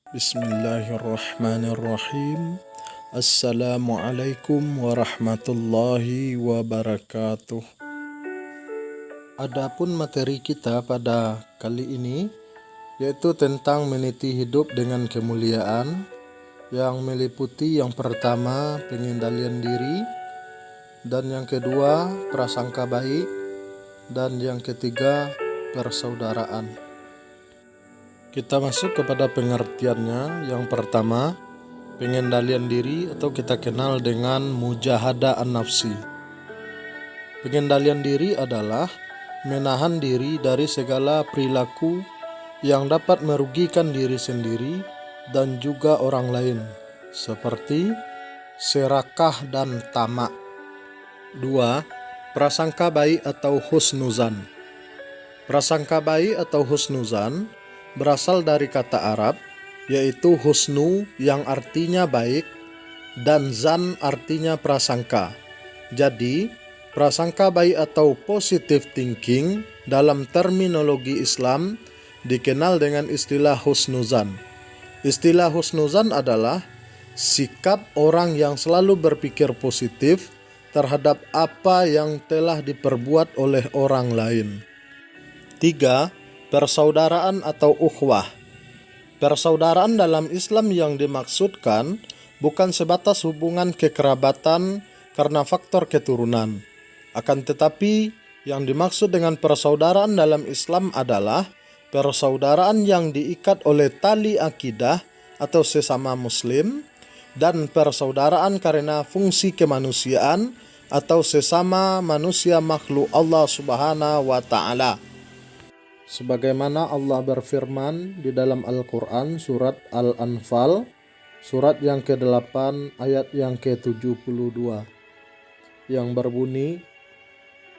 Bismillahirrahmanirrahim. Assalamualaikum warahmatullahi wabarakatuh. Adapun materi kita pada kali ini yaitu tentang meniti hidup dengan kemuliaan, yang meliputi yang pertama pengendalian diri, dan yang kedua prasangka baik, dan yang ketiga persaudaraan. Kita masuk kepada pengertiannya. Yang pertama, pengendalian diri atau kita kenal dengan mujahadah an-nafsi. Pengendalian diri adalah menahan diri dari segala perilaku yang dapat merugikan diri sendiri dan juga orang lain, seperti serakah dan tamak. 2. Prasangka baik atau husnuzan. Prasangka baik atau husnuzan berasal dari kata Arab, yaitu husnu yang artinya baik dan zan artinya prasangka. Jadi, prasangka baik atau positive thinking dalam terminologi Islam dikenal dengan istilah husnuzan. Istilah husnuzan adalah sikap orang yang selalu berpikir positif terhadap apa yang telah diperbuat oleh orang lain. 3. Persaudaraan atau ukhwah. Persaudaraan dalam Islam yang dimaksudkan bukan sebatas hubungan kekerabatan karena faktor keturunan. Akan tetapi, yang dimaksud dengan persaudaraan dalam Islam adalah persaudaraan yang diikat oleh tali akidah atau sesama muslim, dan persaudaraan karena fungsi kemanusiaan atau sesama manusia makhluk Allah Subhanahu wa Ta'ala. Sebagaimana Allah berfirman di dalam Al-Quran surat Al-Anfal, surat yang ke-8 ayat yang ke-72, yang berbunyi,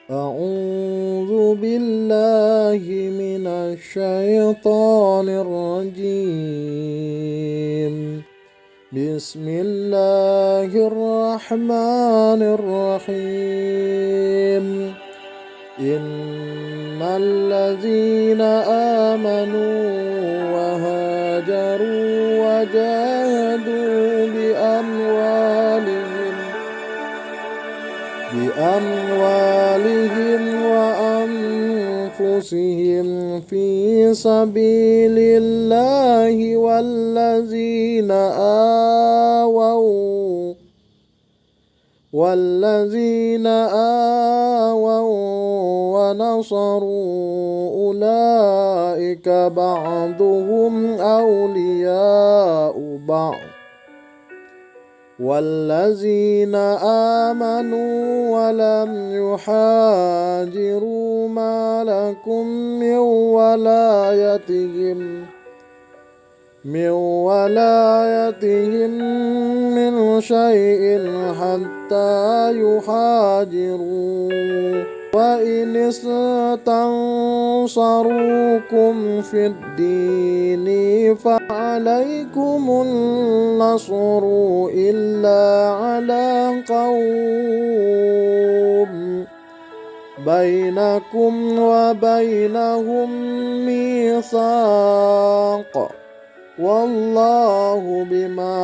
A'udzu billahi minasy syaithanir rajim. Bismillahirrahmanirrahim. Innal ladzina amanu wa hajaru wa jahadu bi amwalihim wa anfusihim fi sabilillahi والذين آووا ونصروا أولئك بعضهم أولياء بعض والذين آمنوا ولم يحاجروا ما لكم من ولايتهم من شيء حتى يحاجروا وإن استنصروكم في الدين فعليكم النصر إلا على قوم بينكم وبينهم ميثاق والله بما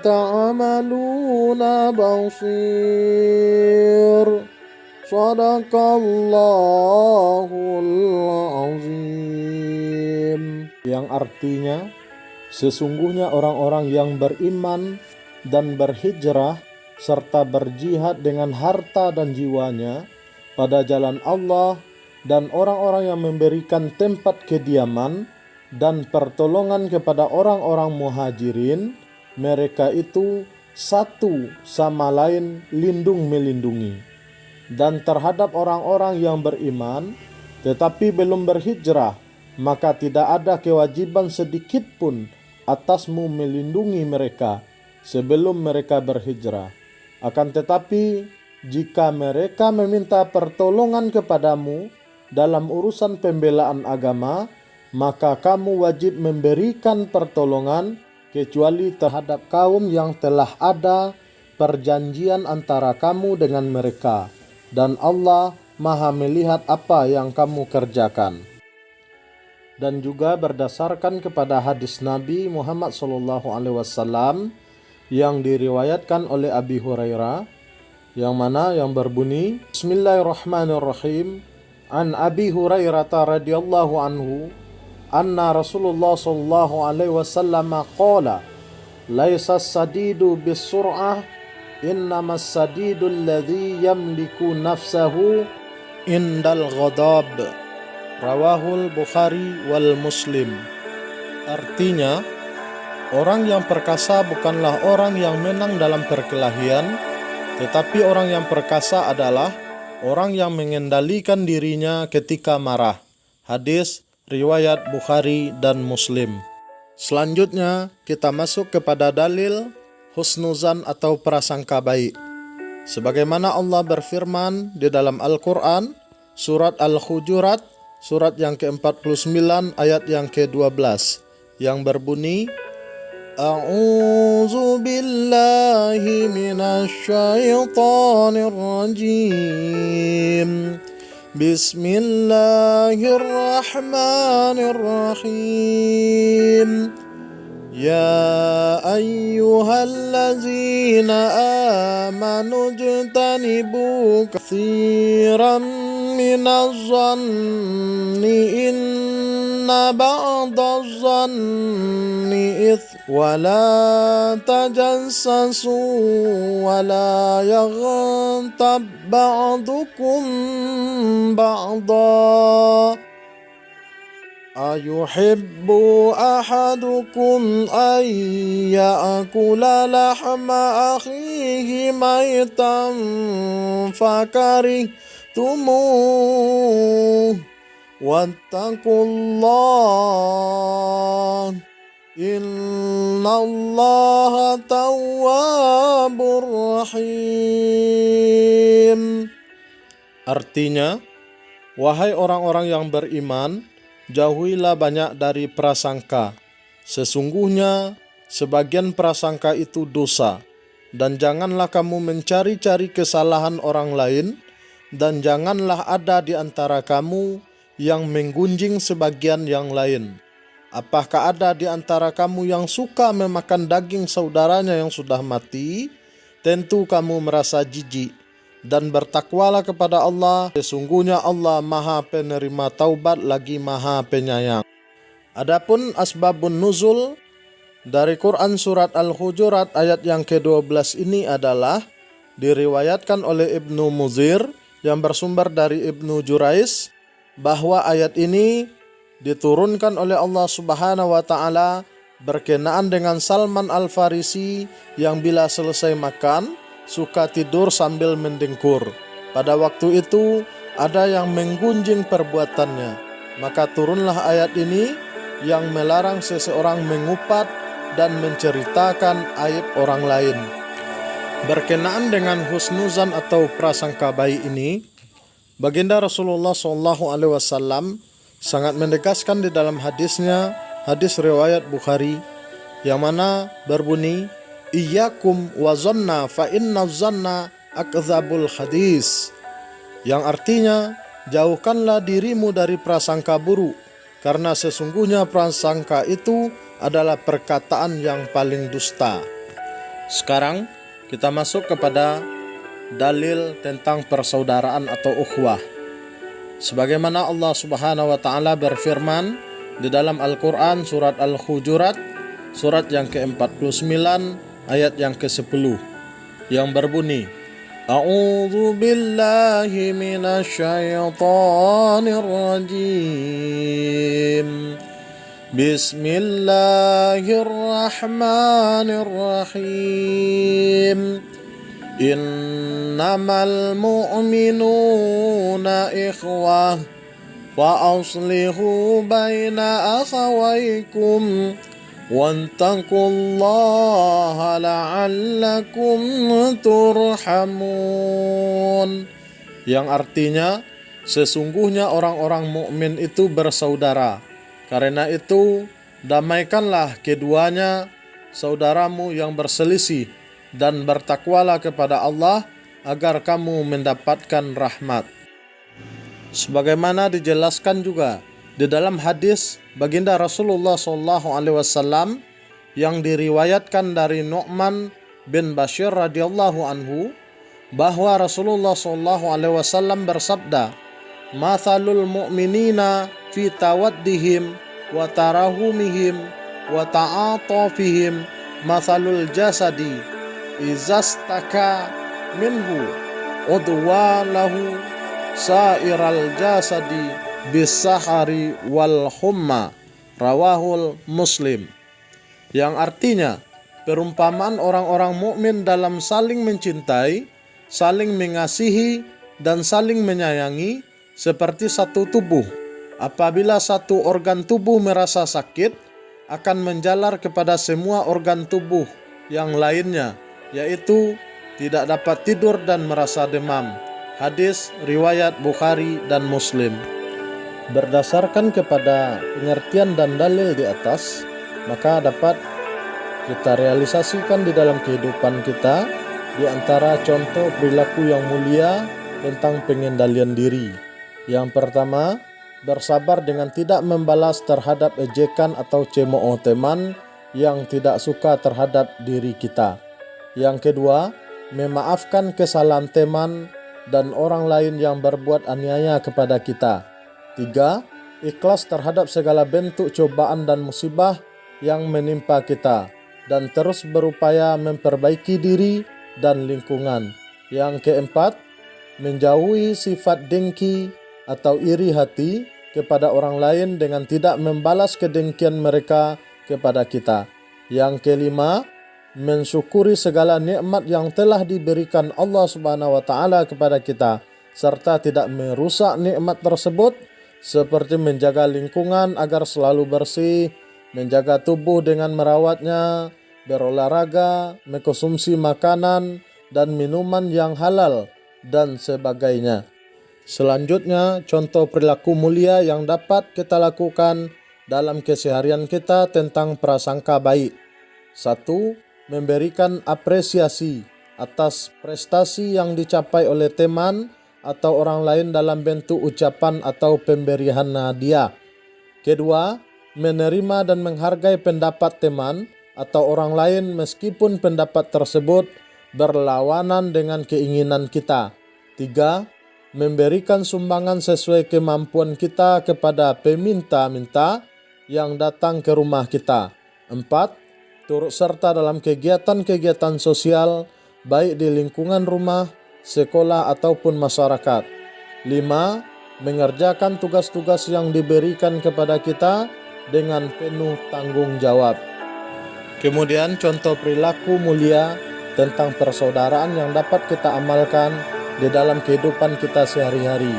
تعملون بصير. Shadaqallahul azim. Yang artinya, sesungguhnya orang-orang yang beriman dan berhijrah serta berjihad dengan harta dan jiwanya pada jalan Allah, dan orang-orang yang memberikan tempat kediaman dan pertolongan kepada orang-orang muhajirin, mereka itu satu sama lain lindung melindungi. Dan terhadap orang-orang yang beriman tetapi belum berhijrah, maka tidak ada kewajiban sedikit pun atasmu melindungi mereka sebelum mereka berhijrah. Akan tetapi, jika mereka meminta pertolongan kepadamu dalam urusan pembelaan agama, maka kamu wajib memberikan pertolongan kecuali terhadap kaum yang telah ada perjanjian antara kamu dengan mereka, dan Allah Maha melihat apa yang kamu kerjakan. dan juga berdasarkan kepada hadis Nabi Muhammad SAW yang diriwayatkan oleh Abi Hurairah, yang berbunyi, Bismillahirrahmanirrahim, an Abi Hurairah radhiyallahu anhu anna Rasulullah sallallahu alaihi wasallam qala laisa as-sadidu bis-sur'ah innamas sadidu alladhi yamliku nafsahu indal ghadab. Rawahul Bukhari wal Muslim. Artinya, orang yang perkasa bukanlah orang yang menang dalam perkelahian, tetapi orang yang perkasa adalah orang yang mengendalikan dirinya ketika marah. Hadis riwayat Bukhari dan Muslim. Selanjutnya kita masuk kepada dalil husnuzan atau prasangka baik. Sebagaimana Allah berfirman di dalam Al-Quran, surat Al-Hujurat, surat yang ke-49 ayat yang ke-12, yang berbunyi, A'udzu billahi minasy syaithanir rajim. Bismillahirrahmanirrahim. Ya ayyuhallazina amanu jtanibu katsiran minaz zanni inna ba'daz zanni wa la tajassasu wa la yaghtab ba'dukum ba'da ayuhibbu ahadukum an ya'kula lahma akhihi maytan fakarihtumuh wattaqullah innallaha tawwabur rahim. Artinya, wahai orang-orang yang beriman, jauhilah banyak dari prasangka. Sesungguhnya sebagian prasangka itu dosa. Dan janganlah kamu mencari-cari kesalahan orang lain, dan janganlah ada di antara kamu yang menggunjing sebagian yang lain. Apakah ada di antara kamu yang suka memakan daging saudaranya yang sudah mati? Tentu kamu merasa jijik. Dan bertakwalah kepada Allah, sesungguhnya Allah Maha Penerima Taubat lagi Maha Penyayang. Adapun asbabun nuzul dari Quran surat Al-Hujurat ayat yang ke-12 ini adalah diriwayatkan oleh Ibnu Muzir yang bersumber dari Ibnu Jurais bahwa ayat ini diturunkan oleh Allah Subhanahu wa taala berkenaan dengan Salman Al-Farisi yang bila selesai makan suka tidur sambil mendengkur. Pada waktu itu ada yang menggunjing perbuatannya. Maka turunlah ayat ini yang melarang seseorang mengupat dan menceritakan aib orang lain. Berkenaan dengan husnuzan atau prasangka baik ini, baginda Rasulullah SAW sangat menegaskan di dalam hadisnya, hadis riwayat Bukhari, yang mana berbunyi, Iyyakum wa zanna fa inna zanna akdzabul hadis. Yang artinya, jauhkanlah dirimu dari prasangka buruk, karena sesungguhnya prasangka itu adalah perkataan yang paling dusta. Sekarang kita masuk kepada dalil tentang persaudaraan atau ukhuwah. Sebagaimana Allah Subhanahu wa taala berfirman di dalam Al-Qur'an surat Al-Hujurat, surat yang ke-49 ayat yang ke-10, yang berbunyi, A'udzu billahi minasy syaithanir rajim. Bismillahirrahmanirrahim. Innamal mu'minuna ikhwah fa aslihu baina akhawaykum wattaqullaha la'allakum turhamun. Yang artinya, sesungguhnya orang-orang mukmin itu bersaudara. Karena itu, damaikanlah keduanya, saudaramu yang berselisih, dan bertakwalah kepada Allah agar kamu mendapatkan rahmat. Sebagaimana dijelaskan juga Di dalam hadis baginda Rasulullah SAW yang diriwayatkan dari Nu'man bin Bashir radhiyallahu anhu bahwa Rasulullah SAW bersabda, "Mathalul mu'minina fi tawaddihim wa tarahumihim wa ta'atufihim mathalul jasadi izastaka minhu udwa lahu sairal jasadi bisahari wal humma." Rawahul Muslim. Yang artinya, perumpamaan orang-orang mukmin dalam saling mencintai, saling mengasihi, dan saling menyayangi seperti satu tubuh. Apabila satu organ tubuh merasa sakit, akan menjalar kepada semua organ tubuh yang lainnya, yaitu tidak dapat tidur dan merasa demam. Hadis riwayat Bukhari dan Muslim. Berdasarkan kepada pengertian dan dalil di atas, maka dapat kita realisasikan di dalam kehidupan kita di antara contoh perilaku yang mulia tentang pengendalian diri. Yang pertama, bersabar dengan tidak membalas terhadap ejekan atau cemooh teman yang tidak suka terhadap diri kita. Yang kedua, memaafkan kesalahan teman dan orang lain yang berbuat aniaya kepada kita. 3. Ikhlas terhadap segala bentuk cobaan dan musibah yang menimpa kita, dan terus berupaya memperbaiki diri dan lingkungan. Yang keempat, menjauhi sifat dengki atau iri hati kepada orang lain dengan tidak membalas kedengkian mereka kepada kita. Yang kelima, mensyukuri segala nikmat yang telah diberikan Allah Subhanahu wa taala kepada kita, serta tidak merusak nikmat tersebut, seperti menjaga lingkungan agar selalu bersih, menjaga tubuh dengan merawatnya, berolahraga, mengkonsumsi makanan dan minuman yang halal, dan sebagainya. Selanjutnya, contoh perilaku mulia yang dapat kita lakukan dalam keseharian kita tentang prasangka baik. 1. Memberikan apresiasi atas prestasi yang dicapai oleh teman atau orang lain dalam bentuk ucapan atau pemberian hadiah. Kedua, menerima dan menghargai pendapat teman atau orang lain meskipun pendapat tersebut berlawanan dengan keinginan kita. 3. Memberikan sumbangan sesuai kemampuan kita kepada peminta-minta yang datang ke rumah kita. 4. Turut serta dalam kegiatan-kegiatan sosial baik di lingkungan rumah, sekolah ataupun masyarakat. 5. Mengerjakan tugas-tugas yang diberikan kepada kita dengan penuh tanggung jawab. Kemudian contoh perilaku mulia tentang persaudaraan yang dapat kita amalkan di dalam kehidupan kita sehari-hari.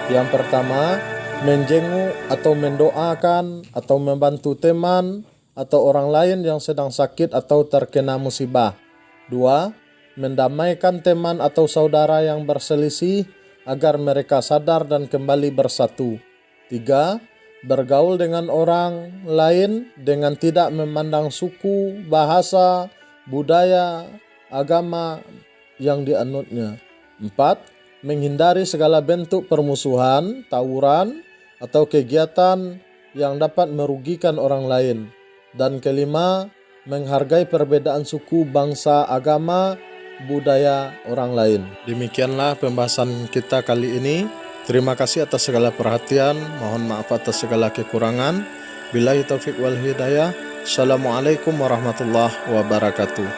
Yang pertama, menjenguk atau mendoakan atau membantu teman atau orang lain yang sedang sakit atau terkena musibah. 2. Mendamaikan teman atau saudara yang berselisih agar mereka sadar dan kembali bersatu. 3. Bergaul dengan orang lain dengan tidak memandang suku, bahasa, budaya, agama yang dianutnya. 4. Menghindari segala bentuk permusuhan, tawuran, atau kegiatan yang dapat merugikan orang lain. Dan kelima, menghargai perbedaan suku, bangsa, agama, budaya orang lain. Demikianlah pembahasan kita kali ini. Terima kasih atas segala perhatian. Mohon maaf atas segala kekurangan. Billahi taufiq wal hidayah. Assalamualaikum warahmatullahi wabarakatuh.